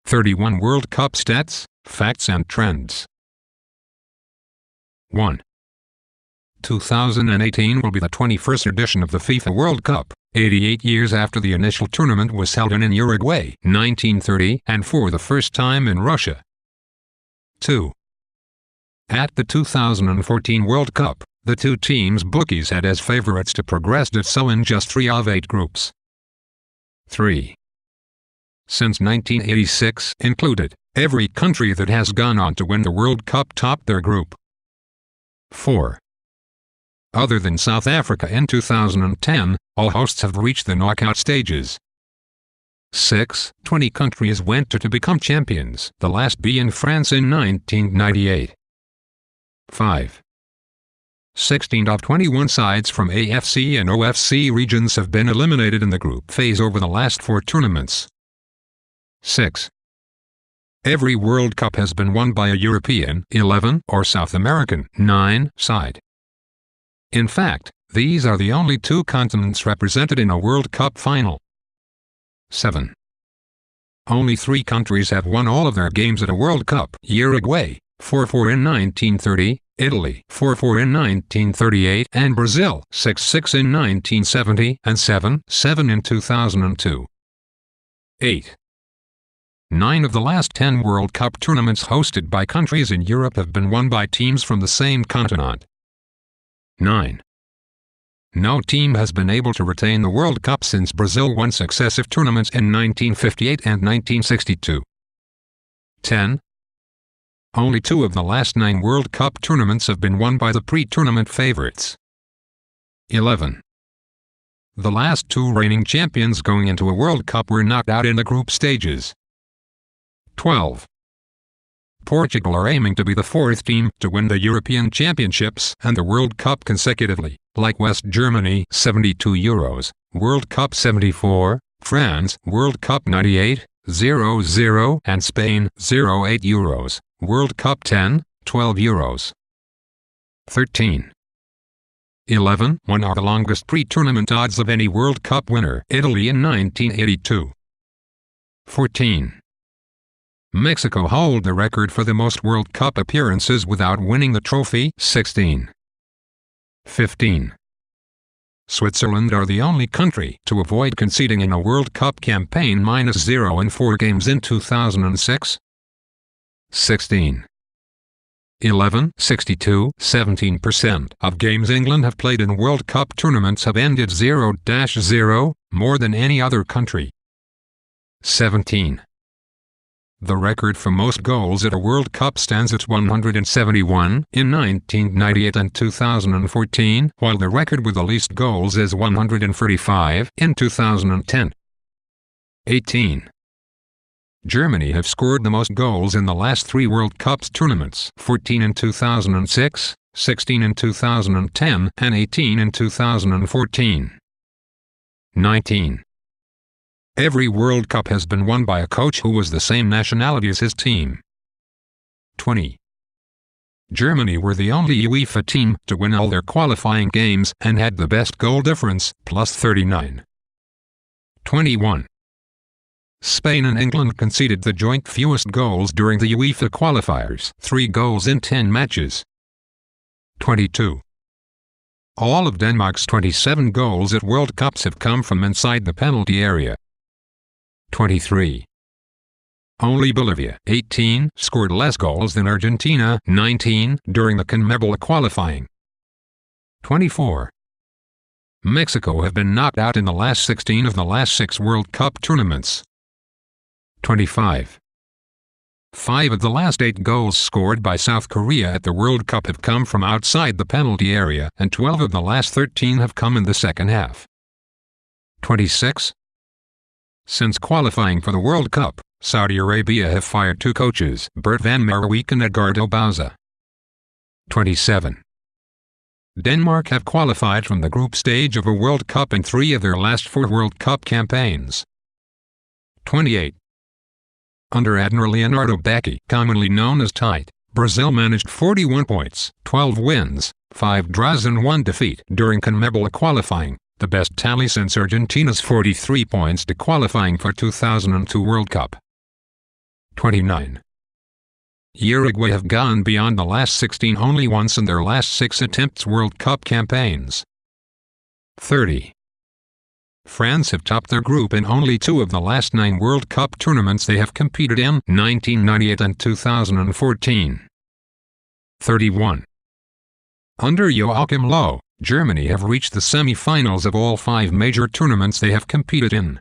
31 World Cup stats, facts and trends. 1. 2018 will be the 21st edition of the FIFA World Cup, 88 years after the initial tournament was held in Uruguay, 1930, and for the first time in Russia. 2. At the 2014 World Cup, the two teams bookies had as favorites to progress did so in just 3 of 8 groups. 3. Since 1986 included, every country that has gone on to win the World Cup topped their group. 4. Other than South Africa in 2010, all hosts have reached the knockout stages. 6. 20 countries went to become champions, the last being France in 1998. 5. 16 of 21 sides from AFC and OFC regions have been eliminated in the group phase over the last 4 tournaments. 6. Every World Cup has been won by a European 11 or South American 9 side. In fact, these are the only 2 continents represented in a World Cup final. 7. Only 3 countries have won all of their games at a World Cup: Uruguay, 4-4 in 1930, Italy, 4-4 in 1938, and Brazil, 6-6 in 1970 and 7-7 in 2002. 8. 9 of the last 10 World Cup tournaments hosted by countries in Europe have been won by teams from the same continent. 9. No team has been able to retain the World Cup since Brazil won successive tournaments in 1958 and 1962. 10. Only 2 of the last 9 World Cup tournaments have been won by the pre-tournament favorites. 11. The last 2 reigning champions going into a World Cup were knocked out in the group stages. 12. Portugal are aiming to be the 4th team to win the European Championships and the World Cup consecutively, like West Germany €72, World Cup 74, France World Cup 98, 0-0, and Spain €08, World Cup 10, €12. 13. 11 are the longest pre-tournament odds of any World Cup winner, Italy in 1982. 14. Mexico hold the record for the most World Cup appearances without winning the trophy, 16. 15. Switzerland are the only country to avoid conceding in a World Cup campaign -0 in 4 games in 2006. 16. 11. 62.17% of games England have played in World Cup tournaments have ended 0-0, more than any other country. 17. The record for most goals at a World Cup stands at 171 in 1998 and 2014, while the record with the least goals is 135 in 2010. 18. Germany have scored the most goals in the last 3 World Cups tournaments: 14 in 2006, 16 in 2010, and 18 in 2014. 19. Every World Cup has been won by a coach who was the same nationality as his team. 20. Germany were the only UEFA team to win all their qualifying games and had the best goal difference, +39. 21. Spain and England conceded the joint fewest goals during the UEFA qualifiers, 3 goals in 10 matches. 22. All of Denmark's 27 goals at World Cups have come from inside the penalty area. 23. Only Bolivia, 18, scored less goals than Argentina, 19, during the CONMEBOL qualifying. 24. Mexico have been knocked out in the last 16 of the last 6 World Cup tournaments. 25. 5 of the last 8 goals scored by South Korea at the World Cup have come from outside the penalty area, and 12 of the last 13 have come in the second half. 26. Since qualifying for the World Cup, Saudi Arabia have fired 2 coaches, Bert van Marwijk and Edgardo Bauza. 27. Denmark have qualified from the group stage of a World Cup in 3 of their last 4 World Cup campaigns. 28. Under Admiral Leonardo Bacchi, commonly known as Tite, Brazil managed 41 points, 12 wins, 5 draws and 1 defeat during CONMEBOL qualifying, the best tally since Argentina's 43 points to qualifying for 2002 World Cup. 29. Uruguay have gone beyond the last 16 only once in their last 6 attempts World Cup campaigns. 30. France have topped their group in only 2 of the last 9 World Cup tournaments they have competed in, 1998 and 2014. 31. Under Joachim Löw, Germany have reached the semi-finals of all 5 major tournaments they have competed in.